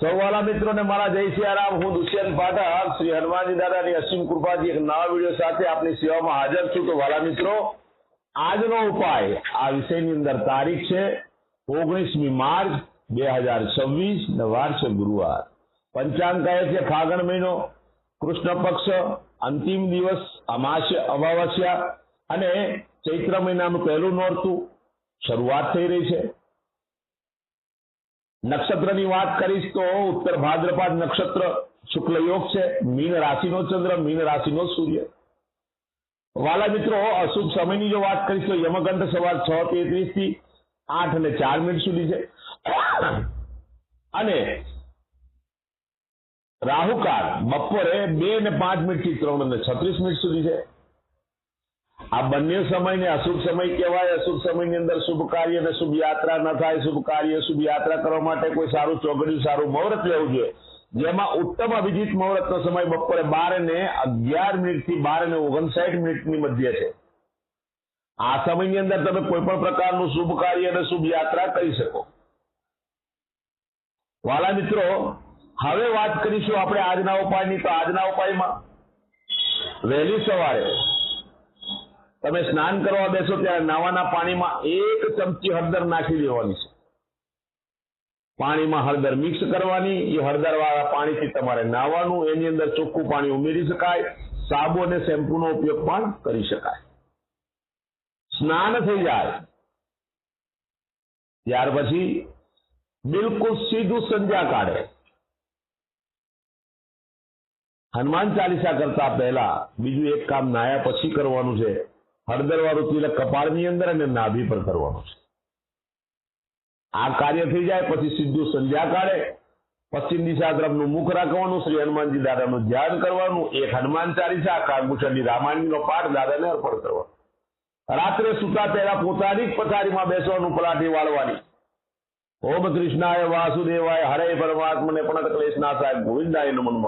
સૌવાલા મિત્રોને મારા જય સિયારામ। હું દુષ્યંત પાઠક શ્રી હનુમાનજી દાદાની અસીમ કૃપાથી એક નવા વિડીયો સાથે આપની સેવામાં હાજર છું। તો વાલા મિત્રો, આજનો ઉપાય આ વિષયની અંદર તારીખ છે 19મી માર્ચ 2026 ને વાર છે ગુરુવાર। પંચાંગ કહે છે ફાગણ મહિનો, કૃષ્ણ પક્ષ, અંતિમ દિવસ, અમાવસ્યા અને ચૈત્ર મહિનાનું પહેલું નોરતું શરૂઆત થઈ રહી છે। નક્ષત્રની વાત કરીશ તો ઉત્તર ભાદ્રપદ નક્ષત્ર શુક્લ યોગ છે। મીન રાશિનો ચંદ્ર, મીન રાશિનો સૂર્ય। વાલા મિત્રો, અશુભ સમયની જો વાત કરીશ તો યમગંટ સવાર 6:33 થી 8:04 સુધી છે અને રાહુકાળ બપોરે 2:05 થી 3:36 સુધી છે। આ બંને સમયને અશુભ સમય કહેવાય। અશુભ સમયની અંદર શુભ કાર્ય અને શુભ યાત્રા ન થાય। શુભ કાર્ય શુભ યાત્રા કરવા માટે કોઈ સારું ચોઘડિયું, સારું મુહૂર્ત લેવું જોઈએ, જેમાં ઉત્તમ અભિજીત મુહૂર્તનો સમય બપોરે 12:11 થી 12:59 મધ્ય છે। આ સમયની અંદર તમે કોઈ પણ પ્રકારનું શુભ કાર્ય અને શુભ યાત્રા કરી શકો। વાલા મિત્રો, હવે વાત કરીશું આપણે આજના ઉપાયની। તો આજના ઉપાયમાં વહેલી સવારે તમે સ્નાન કરવા બેસો ત્યારે નાવાના પાણીમાં 1 ચમચી હળદર નાખી દેવાની છે। પાણીમાં હળદર મિક્સ કરવાની, એ હળદર વાળા પાણીથી તમારે નાવાનું। એની અંદર ચોખ્ખું પાણી ઉમેરી શકાય, સાબુ અને શેમ્પૂનો ઉપયોગ પણ કરી શકાય। સ્નાન થઈ જાય ત્યાર પછી બિલકુલ સીધું સંધ્યા કાળે હનુમાન ચાલીસા કરતા પહેલા બીજું એક કામ નાયા પછી કરવાનું છે। હળદર વાળું તિલક કપાળની અંદર અને નાભી પર કરવાનું છે। આ કાર્ય થઈ જાય પછી સીધું સંધ્યા કાળે પશ્ચિમ દિશા તરફનું મુખ રાખવાનું, શ્રી હનુમાનજી દાદાનું ધ્યાન કરવાનું, એક હનુમાન ચાલીસા, કાગભૂષણની રામાયણનો પાઠ દાદાને અર્પણ કરવાનો। રાત્રે સૂતા પહેલા પોતાની જ પથારીમાં બેસવાનું, પલાઠી વાળવાની। ઓમ કૃષ્ણાય વાસુદેવાય હરે પરમાત્મને પણ ક્લેશનાશાય ગોવિંદાય નમઃ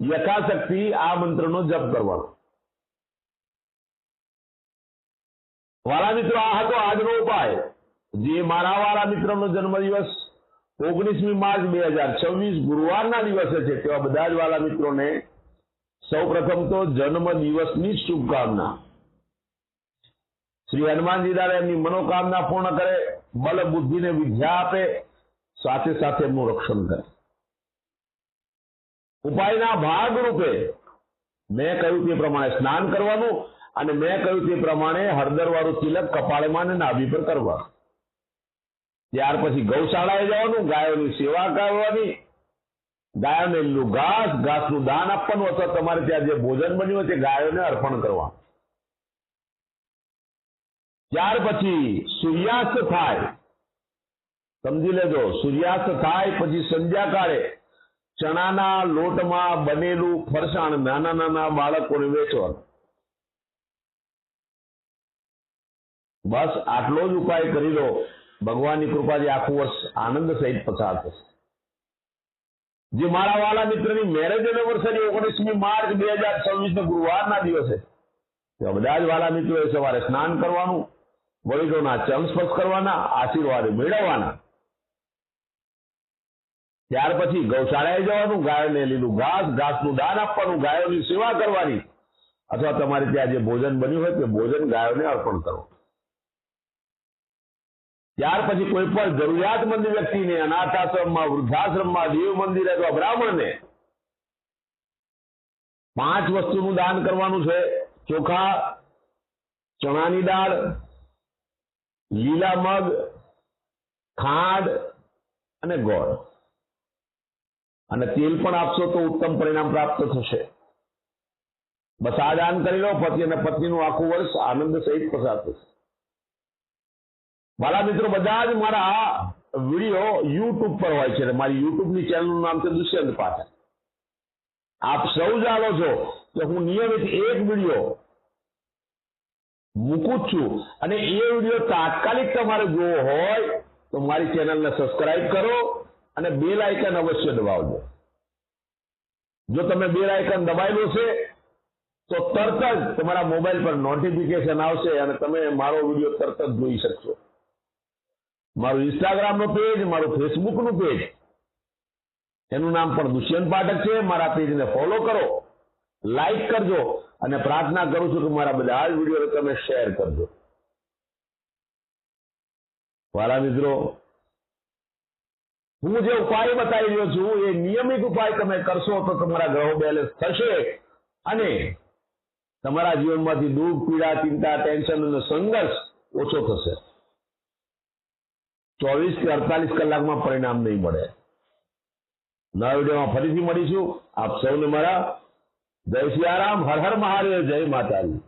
યથાશક્તિ આ મંત્રનો જપ કરવાનો। વાલા મિત્રો, આ હતો આજનો ઉપાય। જે મારા વાલા મિત્રનો જન્મદિવસ 19મી માર્ચ 2026 ગુરુવારના દિવસે છે, તેવા બધા જ વાલા મિત્રોને સૌપ્રથમ તો જન્મ દિવસની શુભકામના। શ્રી હનુમાનજી દાદા એમની મનોકામના પૂર્ણ કરે, બલ બુદ્ધિને વિદ્યા આપે, સાથે સાથે એમનું રક્ષણ કરે। ઉપાયના ભાગ રૂપે મેં કહ્યું તે પ્રમાણે સ્નાન કરવાનું અને મેં કહ્યું તે પ્રમાણે હળદર વાળું તિલક કપાળમાં અને નાભી પર કરવાનું। ત્યાર પછી ગૌશાળાએ જવાનું, ગાયોની સેવા કરવાની, ગાયોને લીલું ઘાસનું દાન આપવાનું, અથવા તમારે ત્યાં જે ભોજન બન્યું હોય તે ગાયોને અર્પણ કરવાનું। ત્યાર પછી સૂર્યાસ્ત થાય, સમજી લેજો, સૂર્યાસ્ત થાય પછી સંધ્યા કાળે ચણાના લોટમાં બનેલું ફરસાણ નાના નાના બાળકોને વેચવાનું। બસ આટલો જ ઉપાય કરી લો, ભગવાનની કૃપાથી આખું વર્ષ આનંદ સહિત પસાર થશે। જે મારા વાલા મિત્રની મેરેજ એનિવર્સરી 19મી માર્ચ 2026 ગુરુવારના દિવસે, બધા જ વાલા મિત્રોએ સવારે સ્નાન કરવાનું, વડીલોના ચરણ સ્પર્શ કરવાના, આશીર્વાદ મેળવવાના। ત્યાર પછી ગૌશાળાએ જવાનું, ગાયોને લીલું ઘાસનું દાન આપવાનું, ગાયોની સેવા કરવાની, અથવા તમારે ત્યાં જે ભોજન બન્યું હોય તે ભોજન ગાયોને અર્પણ કરો। ત્યાર પછી કોઈ પણ જરૂરિયાતમંદ વ્યક્તિને અનાથાશ્રમમાં, વૃદ્ધાશ્રમમાં, દેવ મંદિર અથવા બ્રાહ્મણને 5 વસ્તુનું દાન કરવાનું છે। ચોખા, ચણાની દાળ, લીલા મગ, ખાંડ અને ગોળ, અને તેલ પણ આપશો તો ઉત્તમ પરિણામ પ્રાપ્ત થશે। બસ આ દાન કરી લો, પતિ અને પત્નીનું આખું વર્ષ આનંદ સહિત પસાર થશે। મારા મિત્રો, બધા જ મારા વિડીયો યુટ્યુબ પર હોય છે। મારી યુટ્યુબની ચેનલનું નામ છે દુષ્યંત પાઠક। આપ સૌ જાણો છો કે હું નિયમિત એક વિડીયો મૂકું છું, અને એ વિડીયો તાત્કાલિક તમારે જોવો હોય તો મારી ચેનલને સબસ્ક્રાઇબ કરો અને બેલ આઇકન અવશ્ય દબાવજો। જો તમે બેલ આઇકન દબાવેલું છે તો તરત જ તમારા મોબાઈલ પર નોટિફિકેશન આવશે અને તમે મારો વિડીયો તરત જ જોઈ શકશો। મારું ઇન્સ્ટાગ્રામનું પેજ, મારું ફેસબુકનું પેજ એનું નામ પણ દુષ્યંત પાઠક છે. મારા પેજને ફોલો કરો, લાઈક કરજો અને પ્રાર્થના કરું છું કે મારા બધા જ વિડીયો તમે શેર કરજો. વાલા મિત્રો, હું જે ઉપાય બતાવી રહ્યો છું એ નિયમિત ઉપાય તમે કરશો તો તમારા ગ્રહો બેલેન્સ થશે અને તમારા જીવનમાંથી દુઃખ, પીડા, ચિંતા, ટેન્શન અને સંઘર્ષ ઓછો થશે. 24 કે 48 કલાકમાં પરિણામ નહીં મળે. નવા વિડીયોમાં ફરીથી મળીશું. આપ સૌને મારા જય સિયારામ, હર હર મહાદેવ, જય માતાજી.